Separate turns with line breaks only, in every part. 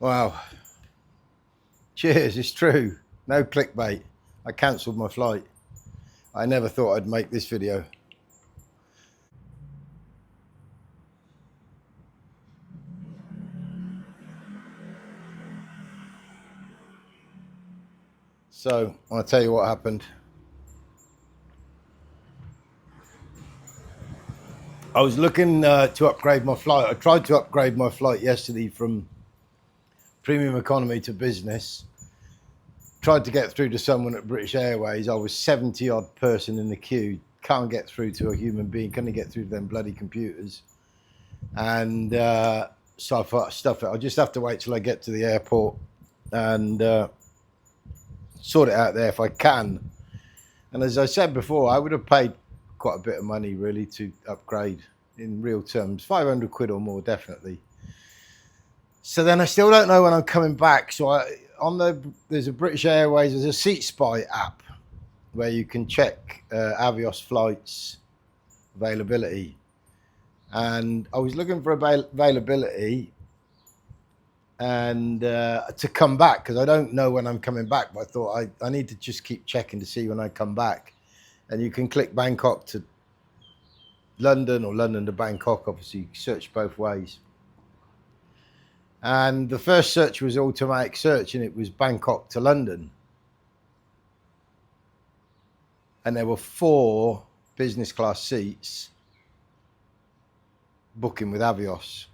Wow. Cheers, it's true. No clickbait. I cancelled my flight. I never thought I'd make this video. So, I'll tell you what happened. I was looking to upgrade my flight. I tried to upgrade my flight yesterday from premium economy to business. Tried to get through to someone at British Airways. I was 70 odd person in the queue. Can't get through to a human being. Couldn't get through to them bloody computers. And so I thought, stuff it. I'll just have to wait till I get to the airport and sort it out there if I can. And as I said before, I would have paid quite a bit of money really to upgrade in real terms, 500 quid or more, definitely. So then I still don't know when I'm coming back. So there's a British Airways, there's a SeatSpy app where you can check Avios flights availability. And I was looking for availability and to come back, because I don't know when I'm coming back, but I thought I need to just keep checking to see when I come back. And you can click Bangkok to London or London to Bangkok, obviously you search both ways. And the first search was automatic search, and it was Bangkok to London. And there were 4 business class seats booking with Avios.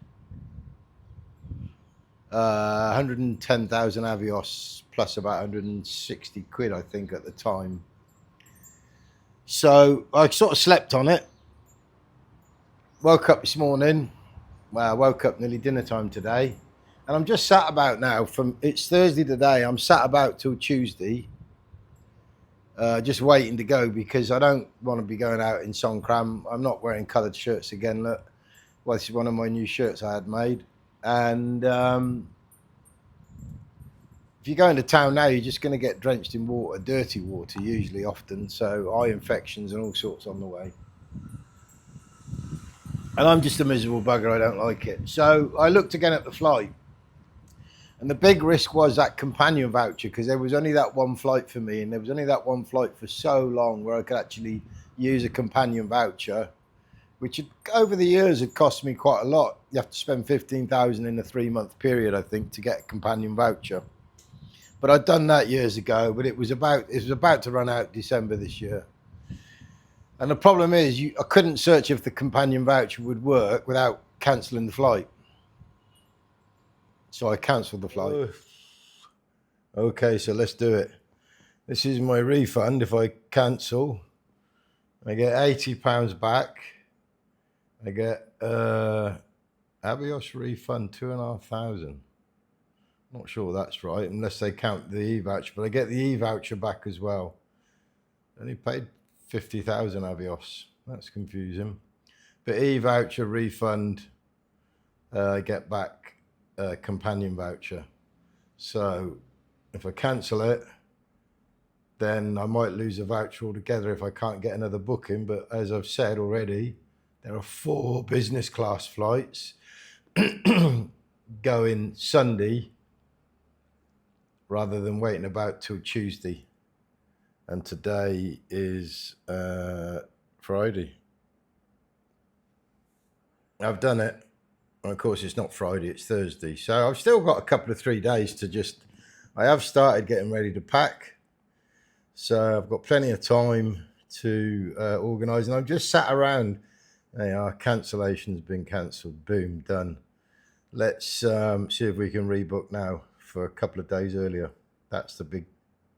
110,000 Avios plus about 160 quid, I think, at the time. So I sort of slept on it. Woke up this morning. Well, I woke up nearly dinner time today. And I'm just sat about now it's Thursday today. I'm sat about till Tuesday. Just waiting to go because I don't want to be going out in Songkram. I'm not wearing coloured shirts again. Look, well, this is one of my new shirts I had made. And if you go into town now, you're just going to get drenched in water, dirty water, usually, often. So eye infections and all sorts on the way. And I'm just a miserable bugger. I don't like it. So I looked again at the flight. And the big risk was that companion voucher, because there was only that one flight for me. And there was only that one flight for so long where I could actually use a companion voucher, which had, over the years had cost me quite a lot. You have to spend 15,000 in a 3-month period, I think, to get a companion voucher. But I'd done that years ago, but it was about to run out December this year. And the problem is I couldn't search if the companion voucher would work without cancelling the flight. So I cancelled the flight. Okay, so let's do it. This is my refund. If I cancel, I get £80 back. I get Avios refund 2,500. Not sure that's right, unless they count the e-voucher, but I get the e-voucher back as well. Only paid 50,000 Avios. That's confusing. But e-voucher refund, I get back a companion voucher. So if I cancel it, then I might lose a voucher altogether if I can't get another booking. But as I've said already, there are 4 business class flights going Sunday rather than waiting about till Tuesday. And today is Friday. I've done it. And of course, it's not Friday, it's Thursday. So I've still got a couple of 3 days to I have started getting ready to pack. So I've got plenty of time to organise. And I've just sat around. There you are, cancellation's been cancelled. Boom, done. Let's see if we can rebook now for a couple of days earlier. That's the big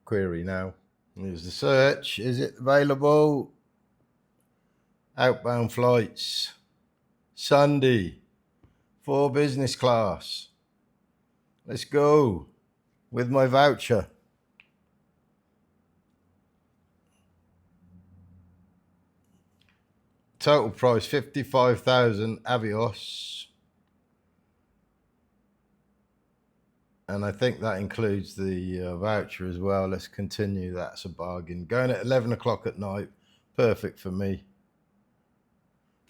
query now. Here's the search. Is it available? Outbound flights. Sunday. 4 business class. Let's go with my voucher. Total price 55,000 Avios. And I think that includes the voucher as well. Let's continue. That's a bargain. Going at 11 o'clock at night. Perfect for me.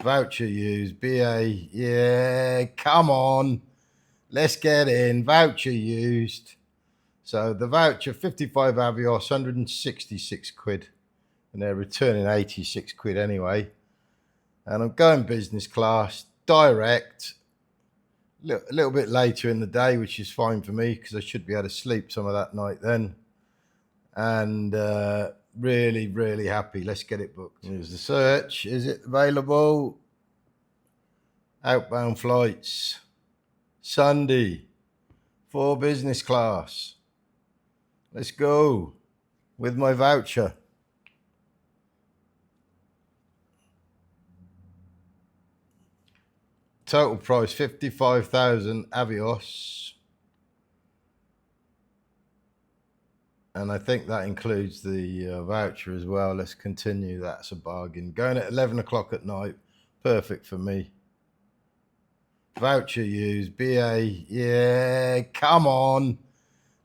Voucher used. BA. Yeah, come on. Let's get in. Voucher used. So the voucher, 55 Avios, 166 quid. And they're returning 86 quid anyway. And I'm going business class, direct. A little bit later in the day, which is fine for me because I should be able to sleep some of that night then. And really, really happy. Let's get it booked. Here's the search. Is it available? Outbound flights. Sunday. For business class. Let's go. With my voucher. Total price 55,000 Avios. And I think that includes the voucher as well. Let's continue. That's a bargain. Going at 11 o'clock at night. Perfect for me. Voucher used. BA. Yeah, come on.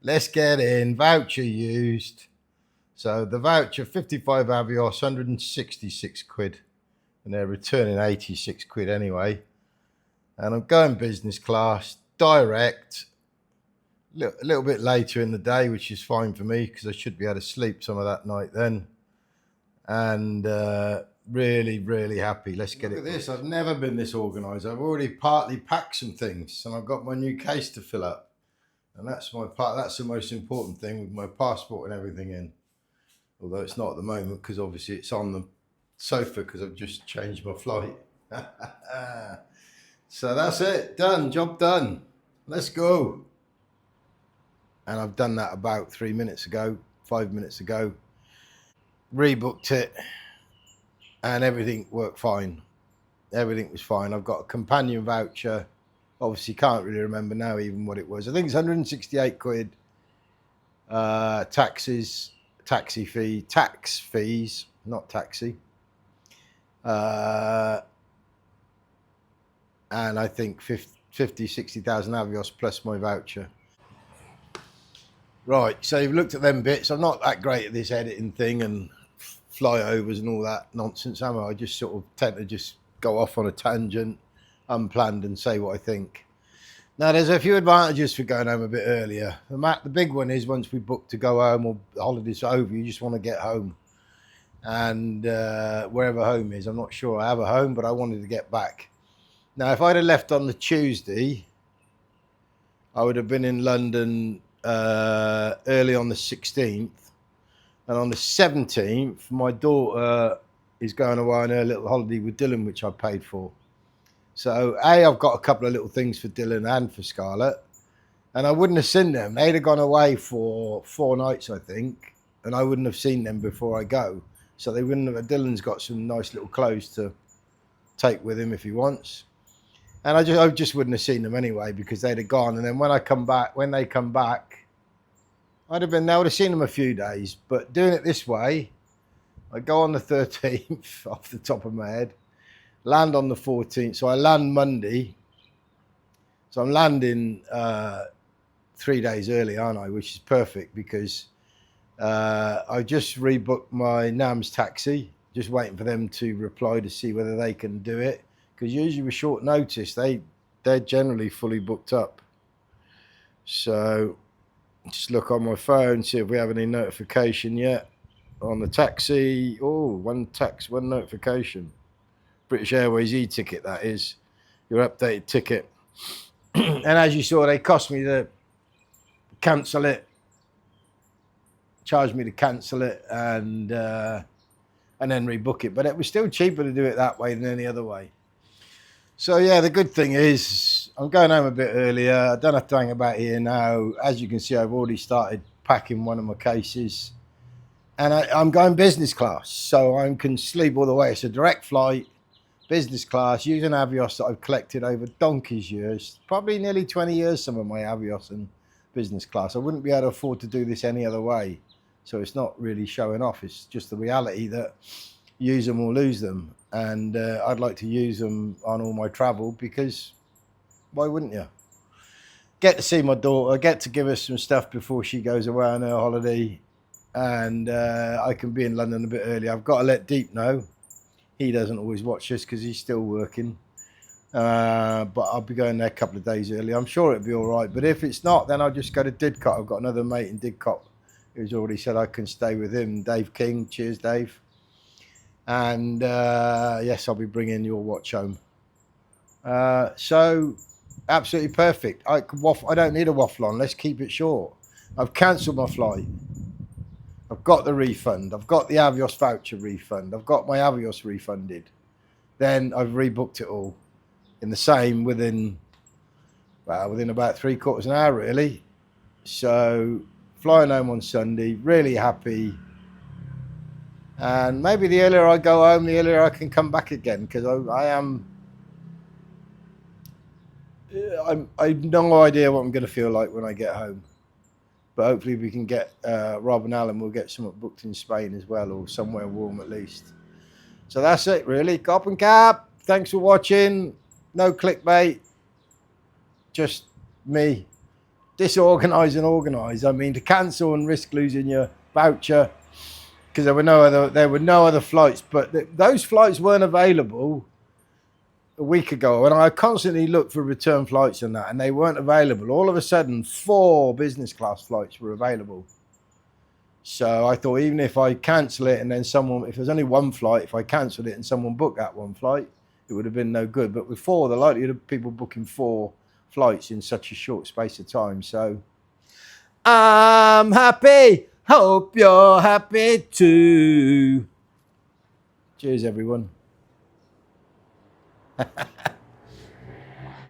Let's get in. Voucher used. So the voucher, 55 Avios, 166 quid. And they're returning 86 quid anyway. And I'm going business class, direct. A little bit later in the day, which is fine for me because I should be able to sleep some of that night then. And really, really happy. Let's get it. Look at this. I've never been this organised. I've already partly packed some things and I've got my new case to fill up. And that's my part. That's the most important thing, with my passport and everything in. Although it's not at the moment because obviously it's on the sofa because I've just changed my flight. So that's it. Done. Job done. Let's go. And I've done that about 5 minutes ago. Rebooked it. And everything worked fine. Everything was fine. I've got a companion voucher. Obviously can't really remember now even what it was. I think it's 168 quid. Taxes, tax fees, not taxi. And I think 60,000 Avios plus my voucher. Right, so you've looked at them bits. I'm not that great at this editing thing and flyovers and all that nonsense, am I? I just sort of tend to just go off on a tangent, unplanned, and say what I think. Now, there's a few advantages for going home a bit earlier. The big one is once we book to go home or the holidays are over, you just want to get home. And wherever home is, I'm not sure I have a home, but I wanted to get back. Now, if I'd have left on the Tuesday, I would have been in London early on the 16th. And on the 17th, my daughter is going away on her little holiday with Dylan, which I paid for. So, I've got a couple of little things for Dylan and for Scarlett. And I wouldn't have seen them. They'd have gone away for 4 nights, I think. And I wouldn't have seen them before I go. So they wouldn't have. Dylan's got some nice little clothes to take with him if he wants. And I just wouldn't have seen them anyway because they'd have gone. And then when they come back, they would have seen them a few days. But doing it this way, I go on the 13th off the top of my head, land on the 14th. So I land Monday. So I'm landing 3 days early, aren't I? Which is perfect because I just rebooked my NAMS taxi, just waiting for them to reply to see whether they can do it. Because usually with short notice, they're generally fully booked up. So just look on my phone, see if we have any notification yet on the taxi. Oh, one notification. British Airways e-ticket, that is. Your updated ticket. And as you saw, they cost me to cancel it. Charged me to cancel it and then rebook it. But it was still cheaper to do it that way than any other way. So, yeah, the good thing is I'm going home a bit earlier. I don't have to hang about here now. As you can see, I've already started packing one of my cases. And I'm going business class, so I can sleep all the way. It's a direct flight, business class, using Avios that I've collected over donkey's years. Probably nearly 20 years, some of my Avios and business class. I wouldn't be able to afford to do this any other way. So it's not really showing off. It's just the reality that use them or lose them. And I'd like to use them on all my travel because why wouldn't you? Get to see my daughter, get to give her some stuff before she goes away on her holiday. And I can be in London a bit early. I've got to let Deep know. He doesn't always watch us because he's still working. But I'll be going there a couple of days early. I'm sure it'll be all right. But if it's not, then I'll just go to Didcot. I've got another mate in Didcot who's already said I can stay with him, Dave King. Cheers, Dave. And yes, I'll be bringing your watch home. So absolutely perfect. I don't need a waffle on. Let's keep it short. I've cancelled my flight. I've got the refund. I've got the Avios voucher refund. I've got my Avios refunded. Then I've rebooked it all in the same within about 3/4 an hour, really. So flying home on Sunday, really happy. And maybe the earlier I go home, the earlier I can come back again, because I've no idea what I'm going to feel like when I get home. But hopefully we can get Rob and Alan. We'll get something booked in Spain as well, or somewhere warm at least. So that's it, really. Cop and cap. Thanks for watching. No clickbait. Just me. Disorganise and organise. I mean, to cancel and risk losing your voucher, because there were no other flights. But those flights weren't available a week ago, and I constantly looked for return flights and that, and they weren't available. All of a sudden, 4 business class flights were available. So I thought, even if I cancel it and then if there's only one flight, if I cancelled it and someone booked that one flight, it would have been no good. But with 4, the likelihood of people booking 4 flights in such a short space of time. So I'm happy. Hope you're happy too. Cheers, everyone.